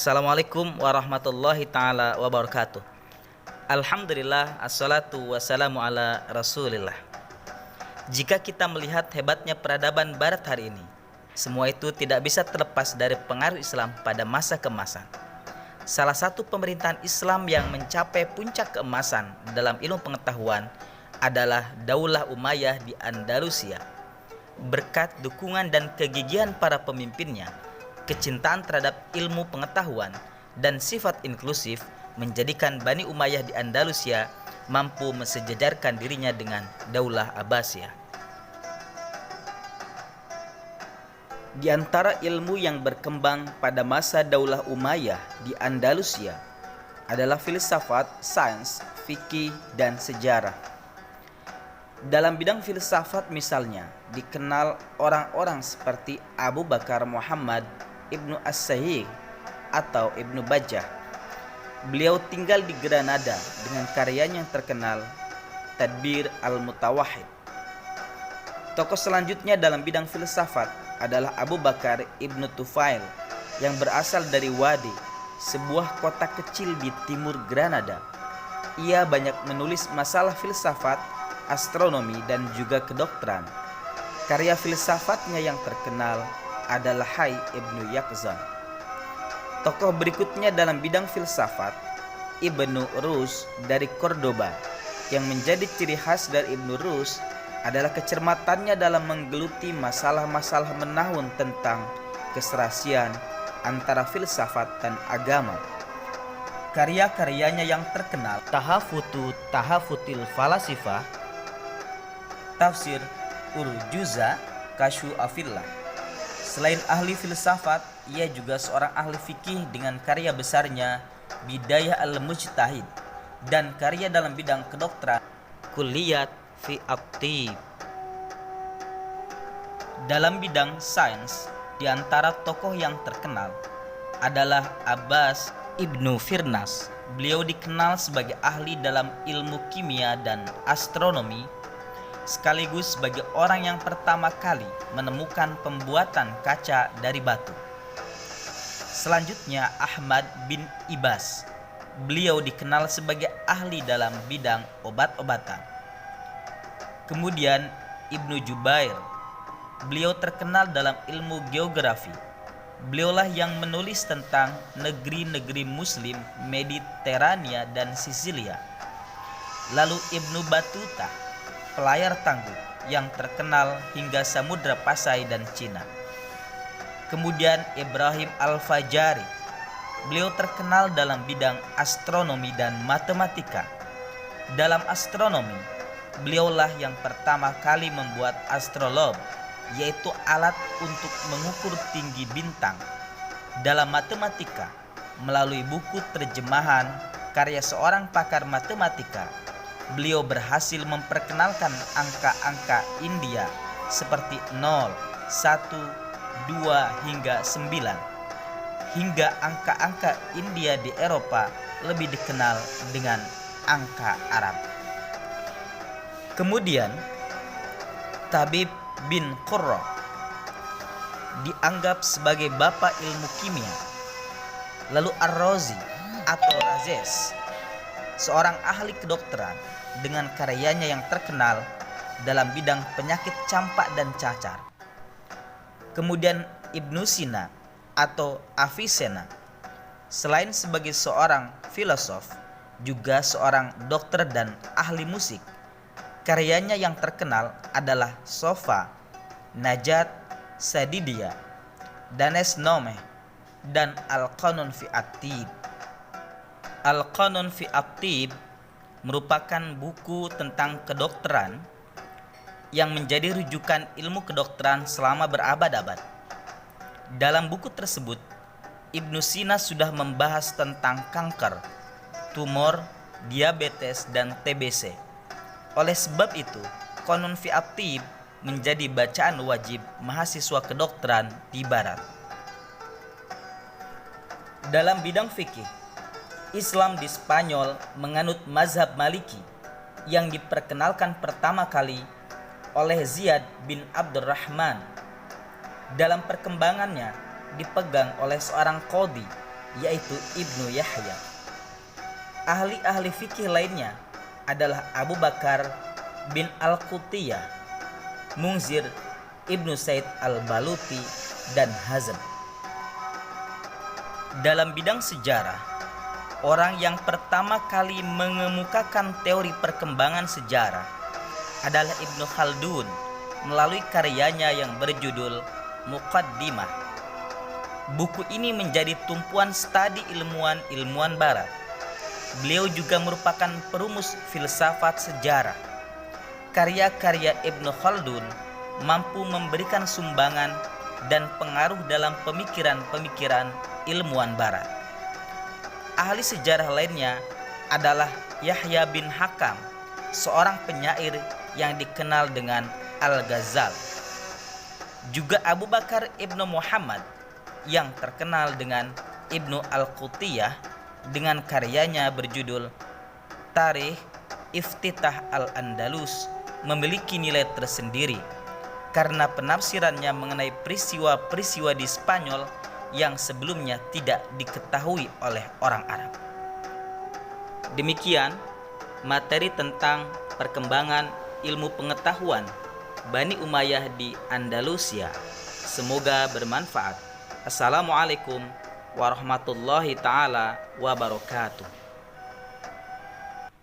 Assalamualaikum warahmatullahi ta'ala wabarakatuh. Alhamdulillah, assalatu wassalamu ala rasulillah. Jika kita melihat hebatnya peradaban barat hari ini, semua itu tidak bisa terlepas dari pengaruh Islam pada masa keemasan. Salah satu pemerintahan Islam yang mencapai puncak keemasan dalam ilmu pengetahuan adalah Daulah Umayyah di Andalusia. Berkat dukungan dan kegigihan para pemimpinnya, kecintaan terhadap ilmu pengetahuan dan sifat inklusif menjadikan Bani Umayyah di Andalusia mampu mensejajarkan dirinya dengan Daulah Abbasiyah. Di antara ilmu yang berkembang pada masa Daulah Umayyah di Andalusia adalah filsafat, sains, fikih, dan sejarah. Dalam bidang filsafat misalnya, dikenal orang-orang seperti Abu Bakar Muhammad Ibnu As-Sahih atau Ibnu Bajjah. Beliau tinggal di Granada dengan karyanya yang terkenal Tadbir Al-Mutawahhid. Tokoh selanjutnya dalam bidang filsafat adalah Abu Bakar Ibnu Tufail yang berasal dari Wadi, sebuah kota kecil di timur Granada. Ia banyak menulis masalah filsafat, astronomi, dan juga kedokteran. Karya filsafatnya yang terkenal adalah Hayy Ibnu Yaqzan. Tokoh berikutnya dalam bidang filsafat, Ibnu Rushd dari Cordoba. Yang menjadi ciri khas dari Ibnu Rushd adalah kecermatannya dalam menggeluti masalah-masalah menahun tentang keserasian antara filsafat dan agama. Karya-karyanya yang terkenal Tahafutil Falasifah, Tafsir Urjuza, Kashfu Afillah. Selain ahli filsafat, ia juga seorang ahli fikih dengan karya besarnya Bidayah al-Mujtahid dan karya dalam bidang kedokteran Kulliyat fi at-Tib. Dalam bidang sains, di antara tokoh yang terkenal adalah Abbas Ibnu Firnas. Beliau dikenal sebagai ahli dalam ilmu kimia dan astronomi, sekaligus sebagai orang yang pertama kali menemukan pembuatan kaca dari batu. Selanjutnya Ahmad bin Ibas. Beliau dikenal sebagai ahli dalam bidang obat-obatan. Kemudian Ibnu Jubair. Beliau terkenal dalam ilmu geografi. Beliaulah yang menulis tentang negeri-negeri Muslim Mediterania dan Sisilia. Lalu Ibnu Battuta, pelayar tangguh yang terkenal hingga Samudra Pasai dan Cina. Kemudian Ibrahim Al-Fajari. Beliau terkenal dalam bidang astronomi dan matematika. Dalam astronomi, beliaulah yang pertama kali membuat astrolabe, yaitu alat untuk mengukur tinggi bintang. Dalam matematika, melalui buku terjemahan karya seorang pakar matematika, beliau berhasil memperkenalkan angka-angka India seperti 0, 1, 2 hingga 9, hingga angka-angka India di Eropa lebih dikenal dengan angka Arab. Kemudian Tabib bin Qurra dianggap sebagai bapak ilmu kimia. Lalu Ar-Razi atau Razes, seorang ahli kedokteran dengan karyanya yang terkenal dalam bidang penyakit campak dan cacar. Kemudian Ibnu Sina atau Avicenna, selain sebagai seorang filosof, juga seorang dokter dan ahli musik. Karyanya yang terkenal adalah Sofa, Najat, Sadidiyah, Danes Nomeh, dan Al-Qanun fi at-Tib. Al-Qanun fi at-Tib merupakan buku tentang kedokteran yang menjadi rujukan ilmu kedokteran selama berabad-abad. Dalam buku tersebut, Ibnu Sina sudah membahas tentang kanker, tumor, diabetes, dan TBC. Oleh sebab itu, Qanun fi at-Tib menjadi bacaan wajib mahasiswa kedokteran di barat. Dalam bidang fikih, Islam di Spanyol menganut mazhab Maliki yang diperkenalkan pertama kali oleh Ziyad bin Abdurrahman. Dalam perkembangannya dipegang oleh seorang qadhi yaitu Ibnu Yahya. Ahli-ahli fikih lainnya adalah Abu Bakar bin Al-Qutiyah, Munzir, Ibnu Said Al-Baluti, dan Hazm. Dalam bidang sejarah, orang yang pertama kali mengemukakan teori perkembangan sejarah adalah Ibnu Khaldun melalui karyanya yang berjudul Muqaddimah. Buku ini menjadi tumpuan studi ilmuwan barat. Beliau juga merupakan perumus filsafat sejarah. Karya-karya Ibnu Khaldun mampu memberikan sumbangan dan pengaruh dalam pemikiran-pemikiran ilmuwan barat. Ahli sejarah lainnya adalah Yahya bin Hakam, seorang penyair yang dikenal dengan Al-Ghazal. Juga Abu Bakar ibnu Muhammad yang terkenal dengan Ibnu Al-Qutiyah dengan karyanya berjudul Tarikh Iftitah Al-Andalus memiliki nilai tersendiri karena penafsirannya mengenai peristiwa-peristiwa di Spanyol yang sebelumnya tidak diketahui oleh orang Arab. Demikian materi tentang perkembangan ilmu pengetahuan Bani Umayyah di Andalusia. Semoga bermanfaat. Assalamualaikum warahmatullahi taala wabarakatuh.